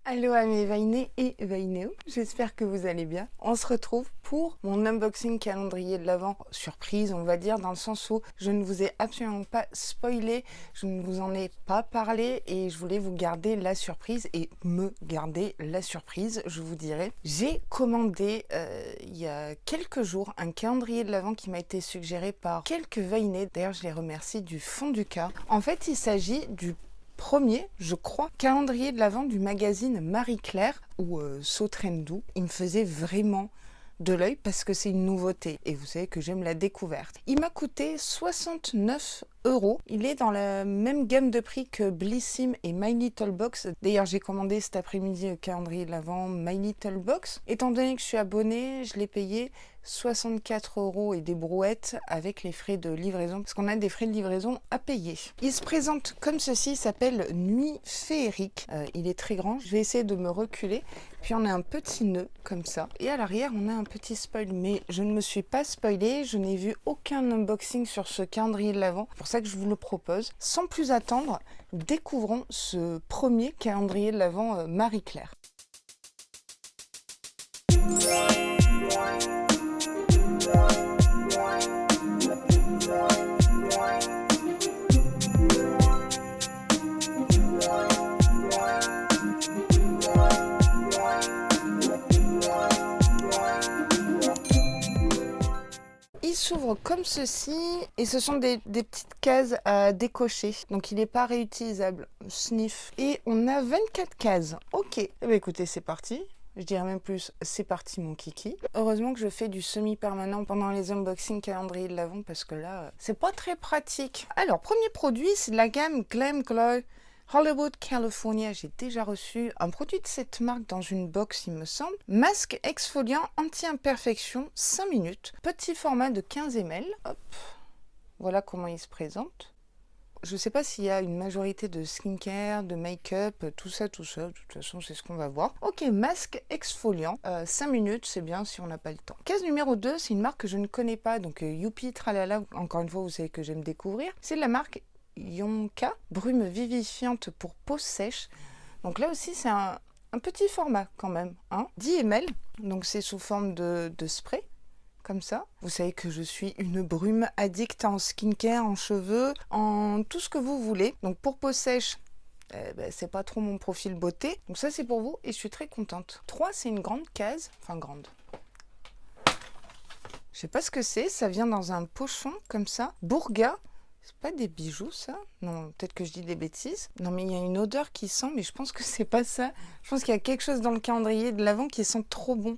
Allô amis Vainé et Vainéo, j'espère que vous allez bien. On se retrouve pour mon unboxing calendrier de l'Avent surprise, on va dire, dans le sens où je ne vous ai absolument pas spoilé, je ne vous en ai pas parlé et je voulais vous garder la surprise et me garder la surprise, je vous dirai. J'ai commandé il y a quelques jours un calendrier de l'Avent qui m'a été suggéré par quelques Vainé, d'ailleurs je les remercie du fond du cœur. En fait, il s'agit du premier, je crois, calendrier de l'Avent du magazine Marie-Claire ou Sautrendou. Il me faisait vraiment de l'œil parce que c'est une nouveauté et vous savez que j'aime la découverte. Il m'a coûté 69 €. Il est dans la même gamme de prix que Blissim et My Little Box. D'ailleurs, j'ai commandé cet après-midi le calendrier de l'Avent My Little Box. Étant donné que je suis abonnée, je l'ai payé 64 € et des brouettes avec les frais de livraison, parce qu'on a des frais de livraison à payer. Il se présente comme ceci, il s'appelle Nuit féerique. Il est très grand, je vais essayer de me reculer. Puis on a un petit nœud comme ça. Et à l'arrière, on a un petit spoil, mais je ne me suis pas spoilée, je n'ai vu aucun unboxing sur ce calendrier de l'Avent. C'est pour ça que je vous le propose. Sans plus attendre, découvrons ce premier calendrier de l'Avent Marie-Claire. Il s'ouvre comme ceci et ce sont des petites cases à décocher. Donc il n'est pas réutilisable. Sniff. Et on a 24 cases. Ok. Eh bien, écoutez, c'est parti. Je dirais même plus, c'est parti mon kiki. Heureusement que je fais du semi-permanent pendant les unboxings calendrier de l'Avent parce que là, c'est pas très pratique. Alors, premier produit, c'est de la gamme Glam Glow Hollywood California. J'ai déjà reçu un produit de cette marque dans une box, il me semble. Masque exfoliant anti-imperfection 5 minutes. Petit format de 15 ml. Hop. Voilà comment il se présente. Je ne sais pas s'il y a une majorité de skincare, de make-up, tout ça. De toute façon, c'est ce qu'on va voir. Ok, masque exfoliant. 5 minutes, c'est bien si on n'a pas le temps. Case numéro 2, c'est une marque que je ne connais pas. Donc, Youpi, tralala, encore une fois, vous savez que j'aime découvrir. C'est de la marque Yonka, brume vivifiante pour peau sèche. Donc là aussi, c'est un petit format quand même. 10 ml, donc c'est sous forme de spray. Comme ça. Vous savez que je suis une brume addict en skincare, en cheveux, en tout ce que vous voulez. Donc pour peau sèche, c'est pas trop mon profil beauté. Donc ça c'est pour vous et je suis très contente. 3, c'est une grande case. Enfin grande. Je sais pas ce que c'est. Ça vient dans un pochon comme ça. Bourga. C'est pas des bijoux ça? Non, peut-être que je dis des bêtises. Non mais il y a une odeur qui sent, mais je pense que c'est pas ça. Je pense qu'il y a quelque chose dans le calendrier de l'Avent qui sent trop bon.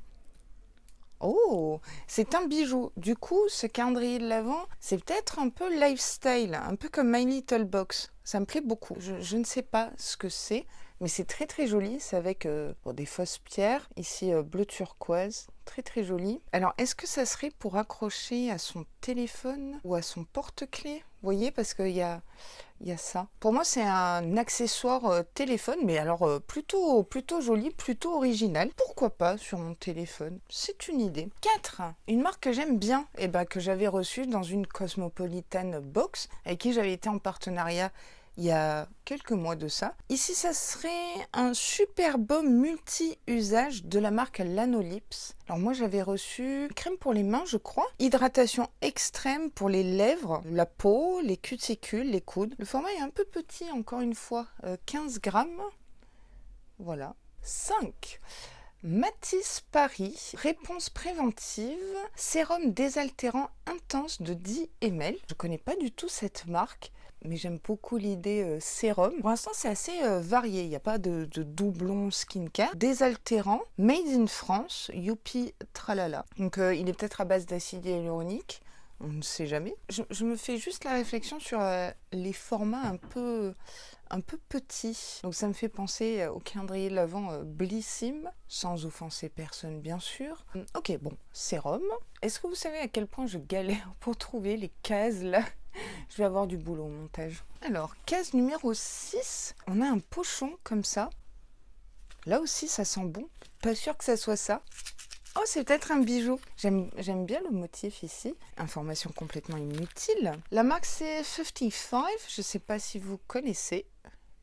Oh, c'est un bijou. Du coup, ce calendrier de l'Avent, c'est peut-être un peu lifestyle, un peu comme My Little Box. Ça me plaît beaucoup. Je ne sais pas ce que c'est, mais c'est très très joli. C'est avec des fausses pierres. Ici, bleu turquoise. Très très joli. Alors, est-ce que ça serait pour accrocher à son téléphone ou à son porte-clés? Vous voyez, parce qu'il y a ça. Pour moi, c'est un accessoire téléphone, mais alors plutôt joli, plutôt original. Pourquoi pas sur mon téléphone? C'est une idée. 4. Une marque que j'aime bien, et que j'avais reçue dans une Cosmopolitan Box, avec qui j'avais été en partenariat il y a quelques mois de ça. Ici, ça serait un super baume multi-usage de la marque Lanolips. Alors moi, j'avais reçu une crème pour les mains, je crois. Hydratation extrême pour les lèvres, la peau, les cuticules, les coudes. Le format est un peu petit, encore une fois. 15 grammes. Voilà. 5. Matisse Paris, réponse préventive, sérum désaltérant intense de 10 ml. Je ne connais pas du tout cette marque, mais j'aime beaucoup l'idée sérum. Pour l'instant, c'est assez varié. Il n'y a pas de doublon skincare. Désaltérant, made in France, Youpi tralala. Donc, il est peut-être à base d'acide hyaluronique. On ne sait jamais. Je me fais juste la réflexion sur les formats un peu petits. Donc ça me fait penser au calendrier de l'Avent Blissim, sans offenser personne bien sûr. Ok, bon, sérum. Est-ce que vous savez à quel point je galère pour trouver les cases là? Je vais avoir du boulot au montage. Alors, case numéro 6. On a un pochon comme ça. Là aussi, ça sent bon. Pas sûr que ça soit ça. Oh, c'est peut-être un bijou. J'aime bien le motif ici. Information complètement inutile. La marque, c'est 55. Je ne sais pas si vous connaissez.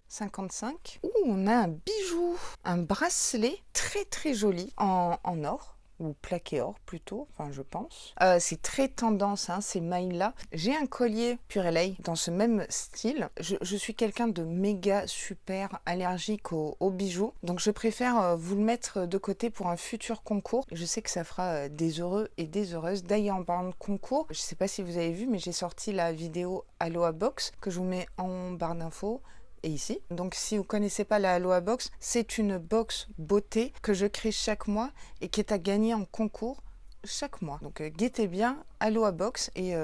55. Ouh, on a un bijou, un bracelet très très joli en or. Ou plaqué or plutôt, enfin je pense. C'est très tendance, hein, ces mailles-là. J'ai un collier Purelei dans ce même style. Je suis quelqu'un de méga super allergique aux bijoux, donc je préfère vous le mettre de côté pour un futur concours. Je sais que ça fera des heureux et des heureuses. D'ailleurs, en parlant de concours, je sais pas si vous avez vu, mais j'ai sorti la vidéo Aloha Box que je vous mets en barre d'infos. Et ici. Donc si vous ne connaissez pas la Aloha Box, c'est une box beauté que je crée chaque mois et qui est à gagner en concours chaque mois. Donc guettez bien Aloha Box et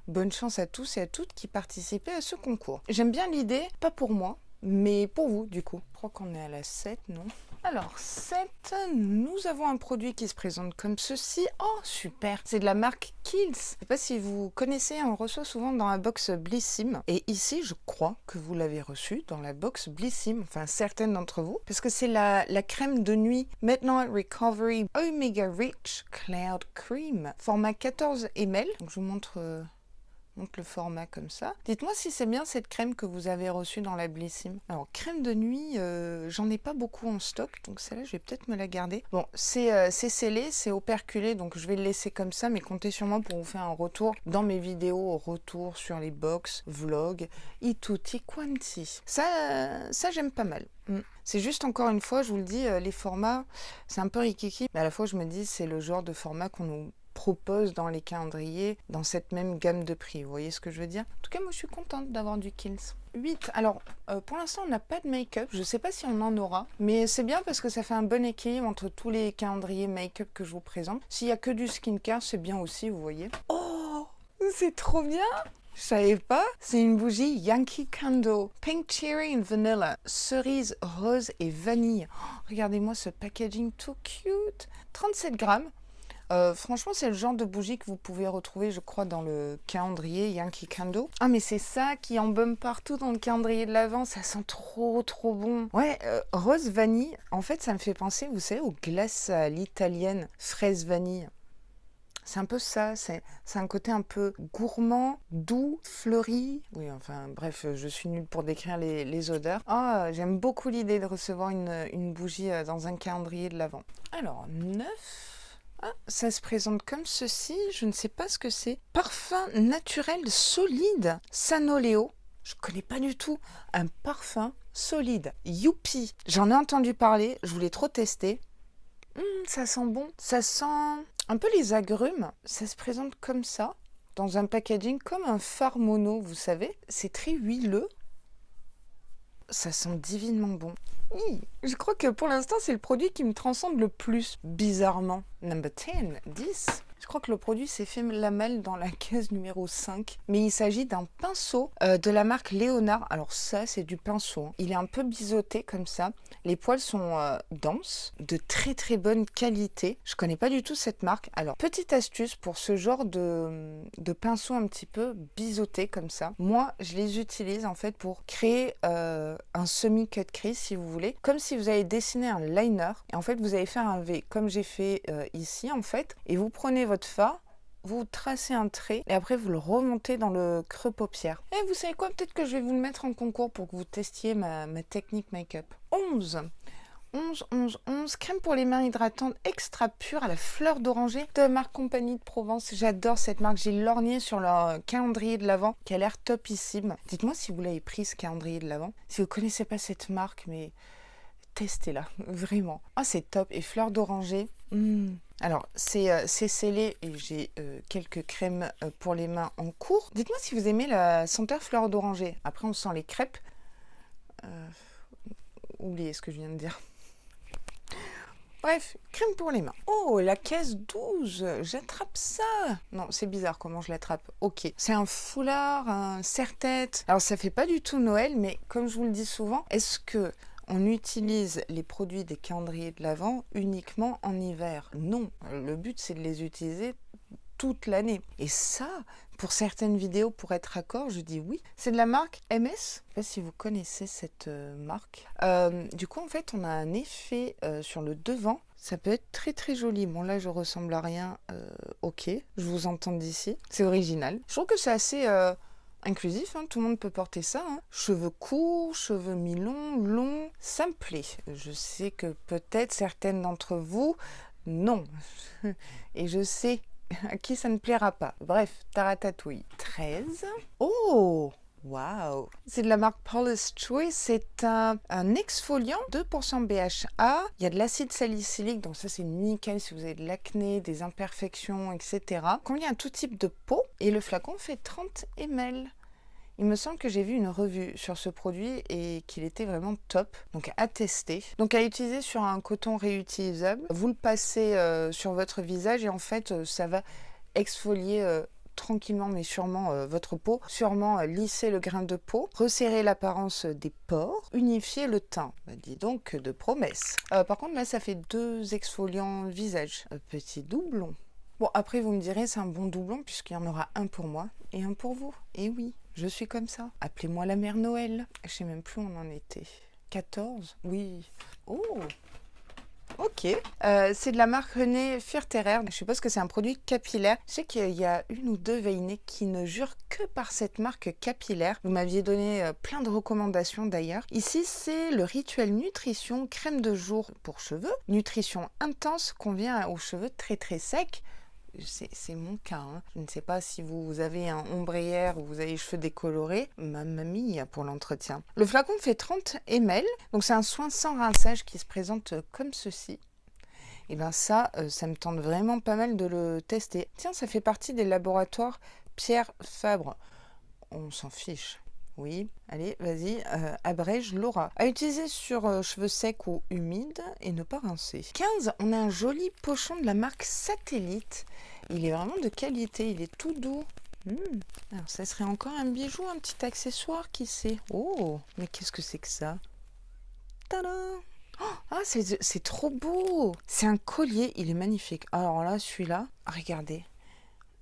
bonne chance à tous et à toutes qui participaient à ce concours. J'aime bien l'idée, pas pour moi, mais pour vous du coup. Je crois qu'on est à la 7, non? Alors 7, nous avons un produit qui se présente comme ceci. Oh super, c'est de la marque Kiehl's. Je sais pas si vous connaissez, on le reçoit souvent dans la box Blissim. Et ici, je crois que vous l'avez reçu dans la box Blissim, enfin certaines d'entre vous, parce que c'est la crème de nuit Maintenant Recovery Omega Rich Cloud Cream, format 14 ml. Donc je vous montre le format comme ça. Dites-moi si c'est bien cette crème que vous avez reçue dans la Blissim. Alors, crème de nuit, j'en ai pas beaucoup en stock, donc celle-là, je vais peut-être me la garder. Bon, c'est scellé, c'est operculé, donc je vais le laisser comme ça, mais comptez sur moi pour vous faire un retour dans mes vidéos, retour sur les box, vlogs, et tutti quanti. Ça j'aime pas mal. C'est juste, encore une fois, je vous le dis, les formats, c'est un peu rikiki, mais à la fois, je me dis, c'est le genre de format qu'on nous propose dans les calendriers, dans cette même gamme de prix. Vous voyez ce que je veux dire? En tout cas, moi, je suis contente d'avoir du Kiehl's. 8. Alors, pour l'instant, on n'a pas de make-up. Je ne sais pas si on en aura, mais c'est bien parce que ça fait un bon équilibre entre tous les calendriers make-up que je vous présente. S'il n'y a que du skincare, c'est bien aussi, vous voyez. Oh, c'est trop bien! Je savais pas. C'est une bougie Yankee Candle. Pink Cherry and Vanilla. Cerise, rose et vanille. Oh, regardez-moi ce packaging tout cute. 37 grammes. Franchement, c'est le genre de bougie que vous pouvez retrouver, je crois, dans le calendrier Yankee Candle. Ah, mais c'est ça qui embaume partout dans le calendrier de l'Avent. Ça sent trop, trop bon. Ouais, rose vanille. En fait, ça me fait penser, vous savez, aux glaces à l'italienne, fraise vanille. C'est un peu ça, c'est un côté un peu gourmand, doux, fleuri. Oui, enfin bref, je suis nulle pour décrire les odeurs. Ah, j'aime beaucoup l'idée de recevoir une bougie dans un calendrier de l'Avent. Alors, 9. Ah, ça se présente comme ceci, je ne sais pas ce que c'est. Parfum naturel solide, Sanoleo. Je connais pas du tout. Un parfum solide. Youpi. J'en ai entendu parler, je voulais trop tester. Ça sent bon. Ça sent un peu les agrumes. Ça se présente comme ça, dans un packaging comme un phare mono, vous savez. C'est très huileux. Ça sent divinement bon. Je crois que pour l'instant, c'est le produit qui me transcende le plus, bizarrement. Number 10, 10. Je crois que le produit s'est fait la malle dans la case numéro 5. Mais il s'agit d'un pinceau de la marque Léonard. Alors ça, c'est du pinceau. Il est un peu biseauté comme ça. Les poils sont denses, de très très bonne qualité. Je connais pas du tout cette marque. Alors, petite astuce pour ce genre de pinceau un petit peu biseauté comme ça. Moi, je les utilise en fait pour créer un semi-cut crease, si vous voulez. Comme si vous avez dessiné un liner. Et en fait, vous allez faire un V, comme j'ai fait ici en fait. Et vous prenez votre fard, vous tracez un trait et après vous le remontez dans le creux paupière. Et vous savez quoi, peut-être que je vais vous le mettre en concours pour que vous testiez ma technique make-up. 11. 11. Crème pour les mains hydratantes extra pure à la fleur d'oranger de la marque Compagnie de Provence. J'adore cette marque, j'ai lorgné sur leur calendrier de l'Avent qui a l'air topissime. Dites-moi si vous l'avez pris ce calendrier de l'Avent. Si vous connaissez pas cette marque, mais testez-la, vraiment. Ah, c'est top. Et fleur d'oranger. Alors, c'est scellé et j'ai quelques crèmes pour les mains en cours. Dites-moi si vous aimez la senteur fleur d'oranger. Après, on sent les crêpes. Oubliez ce que je viens de dire. Bref, crème pour les mains. Oh, la caisse 12, j'attrape ça. Non, c'est bizarre comment je l'attrape. Ok, c'est un foulard, un serre-tête. Alors, ça fait pas du tout Noël, mais comme je vous le dis souvent, est-ce que on utilise les produits des calendriers de l'Avent uniquement en hiver? Non, le but c'est de les utiliser toute l'année. Et ça, pour certaines vidéos, pour être raccord, je dis oui. C'est de la marque MS. Je ne sais pas si vous connaissez cette marque. Du coup, en fait, on a un effet sur le devant. Ça peut être très très joli. Bon, là, je ressemble à rien. Ok, je vous entends d'ici. C'est original. Je trouve que c'est assez inclusif, hein, tout le monde peut porter ça. Hein. Cheveux courts, cheveux mi-longs, longs, ça me plaît. Je sais que peut-être certaines d'entre vous, non. Et je sais à qui ça ne plaira pas. Bref, taratatouille. 13. Oh! Waouh! C'est de la marque Paula's Choice, c'est un exfoliant 2% BHA. Il y a de l'acide salicylique, donc ça c'est nickel si vous avez de l'acné, des imperfections, etc. Convient à tout type de peau et le flacon fait 30 ml. Il me semble que j'ai vu une revue sur ce produit et qu'il était vraiment top, donc à tester. Donc à utiliser sur un coton réutilisable. Vous le passez sur votre visage et en fait ça va exfolier tranquillement mais sûrement votre peau, sûrement lisser le grain de peau, resserrer l'apparence des pores, unifier le teint. Bah, dis donc de promesses. Par contre là ça fait 2 exfoliants visage. Petit doublon. Bon après vous me direz c'est un bon doublon puisqu'il y en aura un pour moi et un pour vous. Et oui, je suis comme ça. Appelez-moi la mère Noël. Je sais même plus où on en était. 14? Oui. Oh! Ok, c'est de la marque René Furterer. Je suppose que c'est un produit capillaire. Je sais qu'il y a 1 ou 2 Veinés qui ne jurent que par cette marque capillaire. Vous m'aviez donné plein de recommandations d'ailleurs. Ici, c'est le Rituel Nutrition crème de jour pour cheveux. Nutrition intense convient aux cheveux très très secs. C'est mon cas. Hein. Je ne sais pas si vous avez un ombrière ou vous avez les cheveux décolorés. Ma mamie pour l'entretien. Le flacon fait 30 ml. Donc c'est un soin sans rinçage qui se présente comme ceci. Et bien ça me tente vraiment pas mal de le tester. Tiens, ça fait partie des laboratoires Pierre Fabre. On s'en fiche. Oui, allez, vas-y, abrège Laura. À utiliser sur cheveux secs ou humides et ne pas rincer. 15, on a un joli pochon de la marque Satellite. Il est vraiment de qualité, il est tout doux. Alors, ça serait encore un bijou, un petit accessoire, qui sait. Oh, mais qu'est-ce que c'est que ça? Tadam! Ah, c'est trop beau! C'est un collier, il est magnifique. Alors là, celui-là, regardez.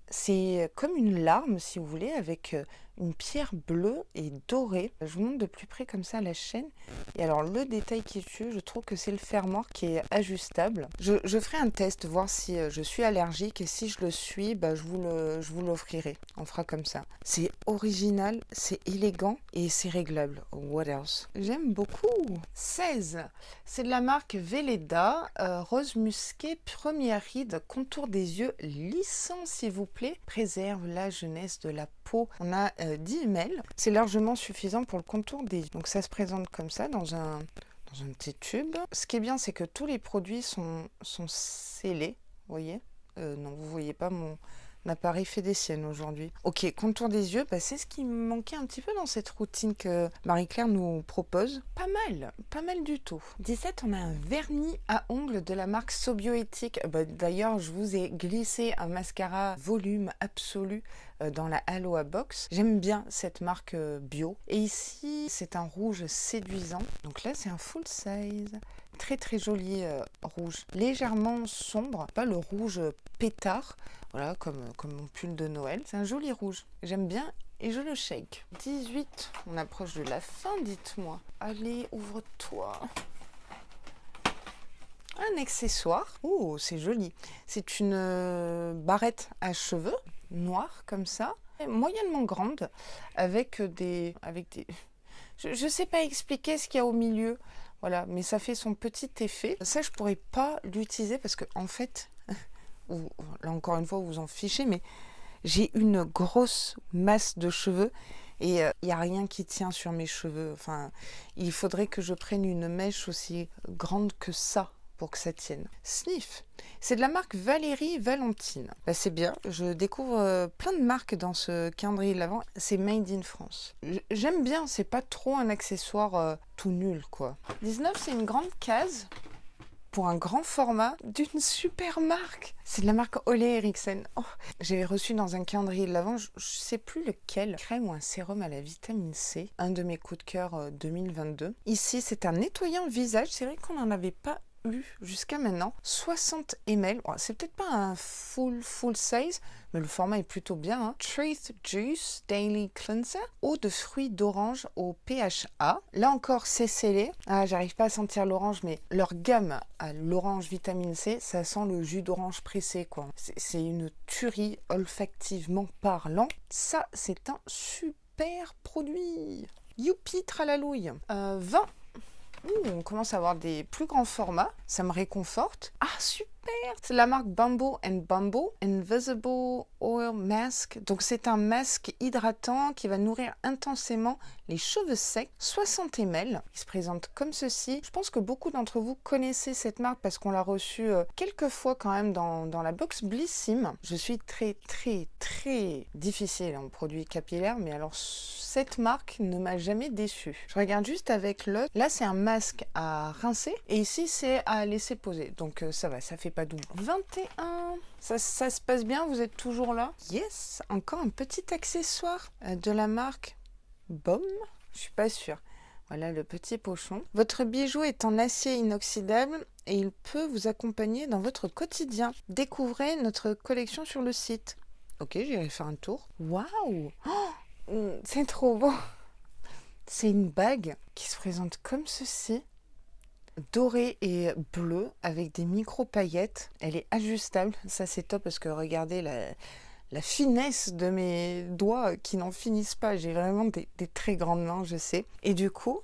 C'est comme une larme, si vous voulez, avec une pierre bleue et dorée. Je vous montre de plus près comme ça la chaîne. Et alors, le détail qui est dessus, je trouve que c'est le fermoir qui est ajustable. Je ferai un test, voir si je suis allergique. Et si je le suis, bah, je vous l'offrirai. On fera comme ça. C'est original, c'est élégant et c'est réglable. What else? J'aime beaucoup. 16. C'est de la marque Velleda. Rose musqué, première ride, contour des yeux lissant, s'il vous plaît. Préserve la jeunesse de la peau. On a 10 ml. C'est largement suffisant pour le contour des yeux. Donc ça se présente comme ça dans un petit tube. Ce qui est bien, c'est que tous les produits sont scellés. Vous voyez? Non, vous voyez pas mon appareil fait des siennes aujourd'hui. Ok, contour des yeux, bah, c'est ce qui me manquait un petit peu dans cette routine que Marie-Claire nous propose. Pas mal du tout. 17, on a un vernis à ongles de la marque Sobioéthique. Bah, d'ailleurs, je vous ai glissé un mascara volume absolu dans la Aloha Box. J'aime bien cette marque bio. Et ici, c'est un rouge séduisant. Donc là, c'est un full size. Très très joli rouge. Légèrement sombre, pas le rouge pétard. Voilà, comme mon pull de Noël. C'est un joli rouge. J'aime bien et je le shake. 18, on approche de la fin, dites-moi. Allez, ouvre-toi. Un accessoire. Oh, c'est joli. C'est une barrette à cheveux, noire comme ça, moyennement grande, avec des... Je sais pas expliquer ce qu'il y a au milieu. Voilà, mais ça fait son petit effet. Ça, je pourrais pas l'utiliser parce que, en fait... là encore une fois vous en fichez, mais j'ai une grosse masse de cheveux et il n'y a rien qui tient sur mes cheveux. Enfin, il faudrait que je prenne une mèche aussi grande que ça pour que ça tienne. Sniff, c'est de la marque Valérie Valentine. Bah, c'est bien, je découvre plein de marques dans ce calendrier de l'Avent. C'est made in France. J'aime bien, c'est pas trop un accessoire tout nul quoi. 19, c'est une grande case pour un grand format d'une super marque. C'est de la marque Ole Henriksen. Oh, j'avais reçu dans un calendrier de l'Avent, je ne sais plus lequel, crème ou un sérum à la vitamine C. Un de mes coups de cœur 2022. Ici, c'est un nettoyant visage. C'est vrai qu'on n'en avait pas eu jusqu'à maintenant. 60 ml. Oh, c'est peut-être pas un full size, mais le format est plutôt bien. Hein. Truth Juice Daily Cleanser. Eau de fruits d'orange au PHA. Là encore, c'est scellé. Ah, j'arrive pas à sentir l'orange, mais leur gamme à l'orange vitamine C, ça sent le jus d'orange pressé, quoi. C'est une tuerie olfactivement parlant. Ça, c'est un super super produit. Youpi, tralalouille. 20. Ouh, on commence à avoir des plus grands formats, ça me réconforte. Ah, super! C'est la marque Bumble and Bumble Invisible Oil Mask. Donc c'est un masque hydratant qui va nourrir intensément les cheveux secs, 60 ml. Il se présente comme ceci. Je pense que beaucoup d'entre vous connaissez cette marque parce qu'on l'a reçue quelques fois quand même dans la box Blissim. Je suis très difficile en produits capillaires, mais alors cette marque ne m'a jamais déçue. Je regarde juste avec l'autre. Là, c'est un masque à rincer et ici, c'est à laisser poser. Donc ça va, ça fait pas double. 21. Ça se passe bien, vous êtes toujours là? Yes, encore un petit accessoire de la marque BOM. Je suis pas sûre. Voilà le petit pochon. Votre bijou est en acier inoxydable et il peut vous accompagner dans votre quotidien. Découvrez notre collection sur le site. Ok, j'irai faire un tour. Waouh! C'est trop beau. C'est une bague qui se présente comme ceci, dorée et bleue avec des micro paillettes. Elle est ajustable, ça c'est top parce que regardez la finesse de mes doigts qui n'en finissent pas. J'ai vraiment des très grandes mains, je sais. Et du coup,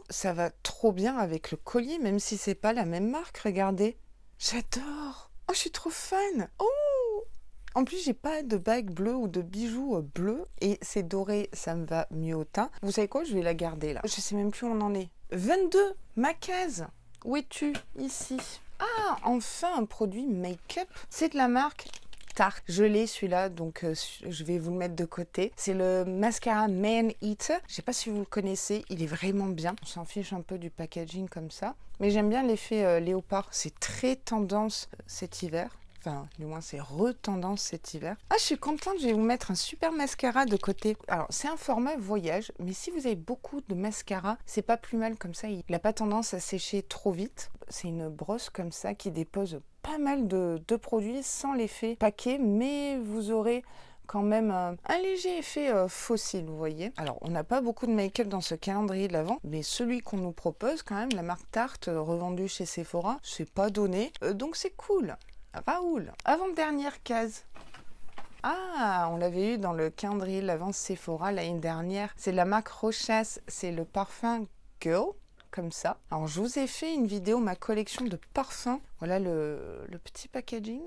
ça va trop bien avec le collier, même si c'est pas la même marque. Regardez, j'adore. Oh, je suis trop fan. Oh. En plus, j'ai pas de bague bleue ou de bijoux bleus et c'est doré, ça me va mieux au teint. Vous savez quoi? Je vais la garder là. Je sais même plus où on en est. 22, ma case. Où es-tu? Ici. Ah, enfin un produit make-up. C'est de la marque Tarte. Je l'ai celui-là, donc je vais vous le mettre de côté. C'est le mascara Man Eater. Je sais pas si vous le connaissez, il est vraiment bien. On s'en fiche un peu du packaging comme ça. Mais j'aime bien l'effet léopard. C'est très tendance cet hiver. Enfin, du moins, c'est retendance cet hiver. Ah, je suis contente, je vais vous mettre un super mascara de côté. Alors, c'est un format voyage, mais si vous avez beaucoup de mascara, c'est pas plus mal comme ça. Il n'a pas tendance à sécher trop vite. C'est une brosse comme ça qui dépose pas mal de produits sans l'effet paquet, mais vous aurez quand même un léger effet fossile, vous voyez. Alors, on n'a pas beaucoup de make-up dans ce calendrier de l'Avent, mais celui qu'on nous propose, quand même, la marque Tarte, revendue chez Sephora, c'est pas donné, donc c'est cool. Raoul, avant-dernière case. Ah, on l'avait eu dans le calendrier de l'Avent Sephora l'année dernière. C'est de la marque Rochas, c'est le parfum Girl, comme ça. Alors, je vous ai fait une vidéo, ma collection de parfums. Voilà le petit packaging.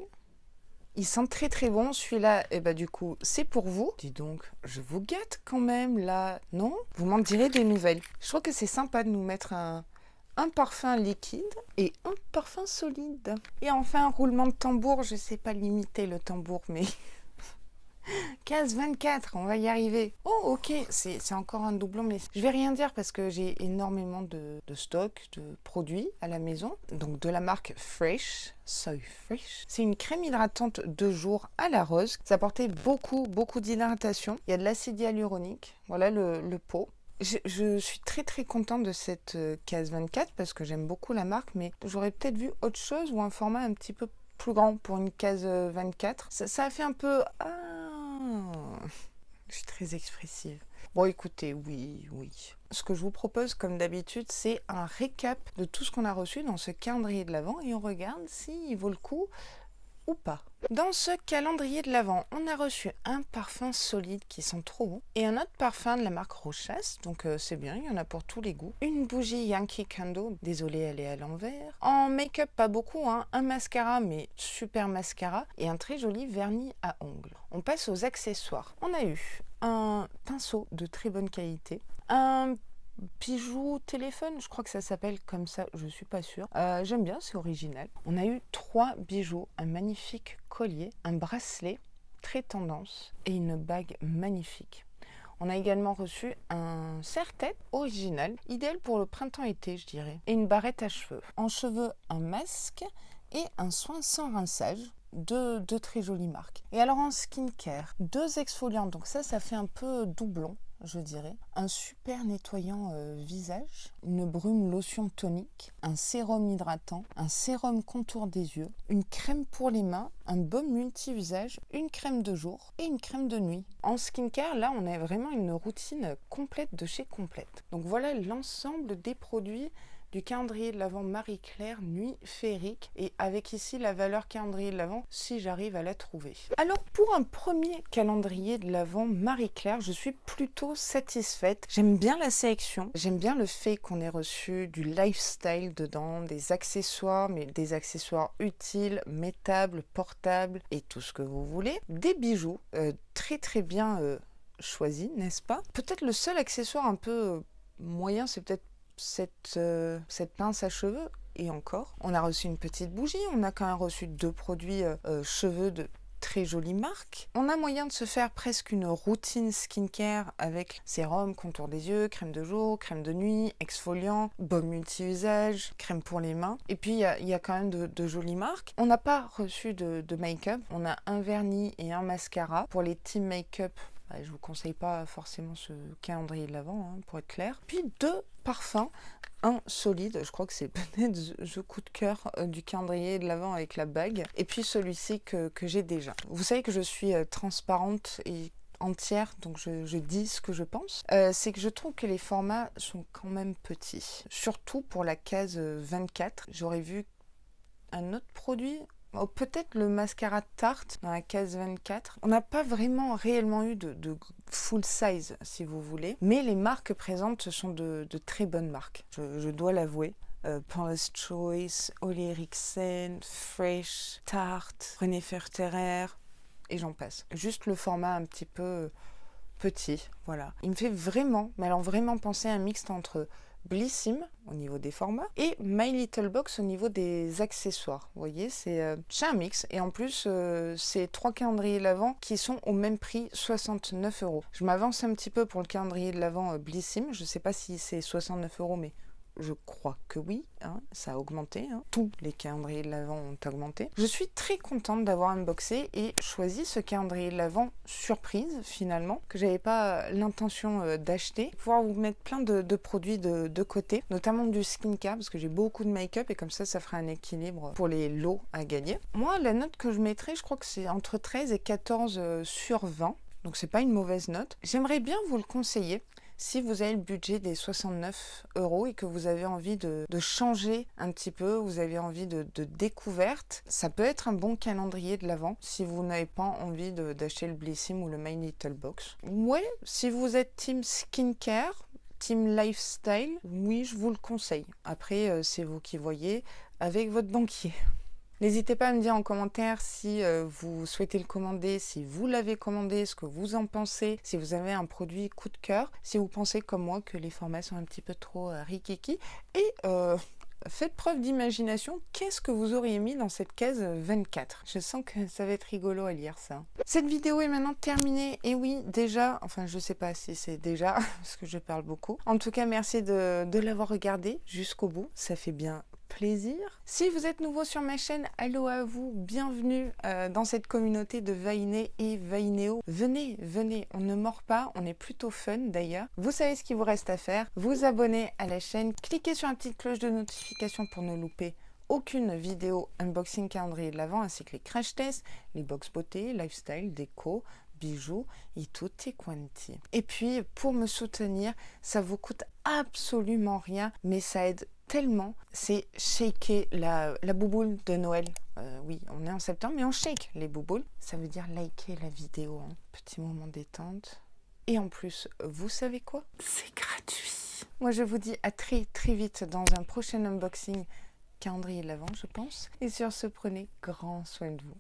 Il sent très bon, celui-là, et bah du coup, c'est pour vous. Dis donc, je vous gâte quand même, là, non? Vous m'en direz des nouvelles. Je trouve que c'est sympa de nous mettre un parfum liquide et un parfum solide. Et enfin, un roulement de tambour. Je sais pas limiter le tambour, mais 15-24, on va y arriver. Oh, ok, c'est encore un doublon, mais je vais rien dire parce que j'ai énormément de stock, de produits à la maison. Donc de la marque Fresh, So Fresh. C'est une crème hydratante de jour à la rose. Ça apportait beaucoup d'hydratation. Il y a de l'acide hyaluronique. Voilà le pot. Je suis très contente de cette case 24 parce que j'aime beaucoup la marque, mais j'aurais peut-être vu autre chose ou un format un petit peu plus grand pour une case 24. Ça a fait un peu... Ah, je suis très expressive. Bon, écoutez, oui. Ce que je vous propose, comme d'habitude, c'est un récap de tout ce qu'on a reçu dans ce calendrier de l'Avent et on regarde s'il vaut le coup ou pas. Dans ce calendrier de l'Avent, on a reçu un parfum solide qui sent trop bon et un autre parfum de la marque Rochas, donc c'est bien, il y en a pour tous les goûts. Une bougie Yankee Candle, désolée elle est à l'envers. En make-up pas beaucoup, hein. Un mascara mais super mascara et un très joli vernis à ongles. On passe aux accessoires. On a eu un pinceau de très bonne qualité, un bijou téléphone, je crois que ça s'appelle comme ça, je suis pas sûre. J'aime bien, c'est original. On a eu 3 bijoux, un magnifique collier, un bracelet très tendance et une bague magnifique. On a également reçu un serre-tête original, idéal pour le printemps-été, je dirais, et une barrette à cheveux. En cheveux, un masque et un soin sans rinçage. Deux très jolies marques. Et alors en skincare, 2 exfoliants, donc ça fait un peu doublon, je dirais. Un super nettoyant visage, une brume lotion tonique, un sérum hydratant, un sérum contour des yeux, une crème pour les mains, un baume multi-visage, une crème de jour et une crème de nuit. En skincare, là, on a vraiment une routine complète de chez Complète. Donc voilà l'ensemble des produits du calendrier de l'Avent Marie-Claire Nuit Féerique, et avec ici la valeur calendrier de l'Avent si j'arrive à la trouver. Alors pour un premier calendrier de l'Avent Marie-Claire, je suis plutôt satisfaite. J'aime bien la sélection, j'aime bien le fait qu'on ait reçu du lifestyle dedans, des accessoires, mais des accessoires utiles, mettables, portables et tout ce que vous voulez. Des bijoux très bien choisis, n'est-ce pas? Peut-être le seul accessoire un peu moyen, c'est peut-être cette pince à cheveux. Et encore, on a reçu une petite bougie, on a quand même reçu 2 produits cheveux de très jolie marque. On a moyen de se faire presque une routine skincare avec sérum, contour des yeux, crème de jour, crème de nuit, exfoliant, baume multi-usage, crème pour les mains. Et puis il y a quand même de jolies marques. On n'a pas reçu de make-up. On a un vernis et un mascara. Pour les team make-up, je ne vous conseille pas forcément ce calendrier de l'Avent, hein, pour être clair. Puis 2 parfums. Un solide, je crois que c'est peut-être le coup de cœur du calendrier de l'Avent avec la bague. Et puis celui-ci que j'ai déjà. Vous savez que je suis transparente et entière, donc je dis ce que je pense. C'est que je trouve que les formats sont quand même petits. Surtout pour la case 24. J'aurais vu un autre produit. Oh, peut-être le mascara Tarte dans la case 24. On n'a pas vraiment réellement eu de full size, si vous voulez. Mais les marques présentes, ce sont de très bonnes marques. Je dois l'avouer. Paula's Choice, Ole Henriksen, Fresh, Tarte, René Ferterer, et j'en passe. Juste le format un petit peu petit, voilà. Il me fait vraiment, mais alors vraiment penser à un mixte entre Blissim au niveau des formats et My Little Box au niveau des accessoires. Vous voyez, c'est un mix, et en plus c'est 3 calendriers de l'Avent qui sont au même prix, 69 €. Je m'avance un petit peu pour le calendrier de l'Avent Blissim. Je ne sais pas si c'est 69 €, mais je crois que oui, hein, ça a augmenté. Hein. Tous les calendriers de l'Avent ont augmenté. Je suis très contente d'avoir unboxé et choisi ce calendrier de l'Avent surprise, finalement, que j'avais pas l'intention d'acheter. Pouvoir vous mettre plein de produits de côté, notamment du skincare, parce que j'ai beaucoup de make-up, et comme ça fera un équilibre pour les lots à gagner. Moi, la note que je mettrais, je crois que c'est entre 13 et 14 sur 20. Donc c'est pas une mauvaise note. J'aimerais bien vous le conseiller. Si vous avez le budget des 69 € et que vous avez envie de changer un petit peu, vous avez envie de découverte, ça peut être un bon calendrier de l'Avent si vous n'avez pas envie d'acheter le Blissim ou le My Little Box. Ouais, si vous êtes team skincare, team lifestyle, oui, je vous le conseille. Après, c'est vous qui voyez avec votre banquier. N'hésitez pas à me dire en commentaire si vous souhaitez le commander, si vous l'avez commandé, ce que vous en pensez, si vous avez un produit coup de cœur, si vous pensez comme moi que les formats sont un petit peu trop rikiki. Et faites preuve d'imagination, qu'est-ce que vous auriez mis dans cette case 24? Je sens que ça va être rigolo à lire ça. Cette vidéo est maintenant terminée, et oui, déjà, enfin je sais pas si c'est déjà, parce que je parle beaucoup. En tout cas, merci de l'avoir regardé jusqu'au bout, ça fait bien plaisir. Si vous êtes nouveau sur ma chaîne, allô à vous, bienvenue dans cette communauté de Vainé et Vainéo. Venez, on ne mord pas, on est plutôt fun d'ailleurs. Vous savez ce qu'il vous reste à faire, vous abonner à la chaîne, cliquez sur la petite cloche de notification pour ne louper aucune vidéo unboxing calendrier de l'Avent, ainsi que les crash tests, les box beauté, lifestyle, déco, bijoux et tutti quanti. Et puis pour me soutenir, ça vous coûte absolument rien, mais ça aide tellement, c'est shaker la bouboule de Noël. Oui, on est en septembre, mais on shake les bouboules. Ça veut dire liker la vidéo, hein. Petit moment détente. Et en plus, vous savez quoi? C'est gratuit. Moi, je vous dis à très vite dans un prochain unboxing calendrier de l'Avent, je pense. Et sur ce, prenez grand soin de vous.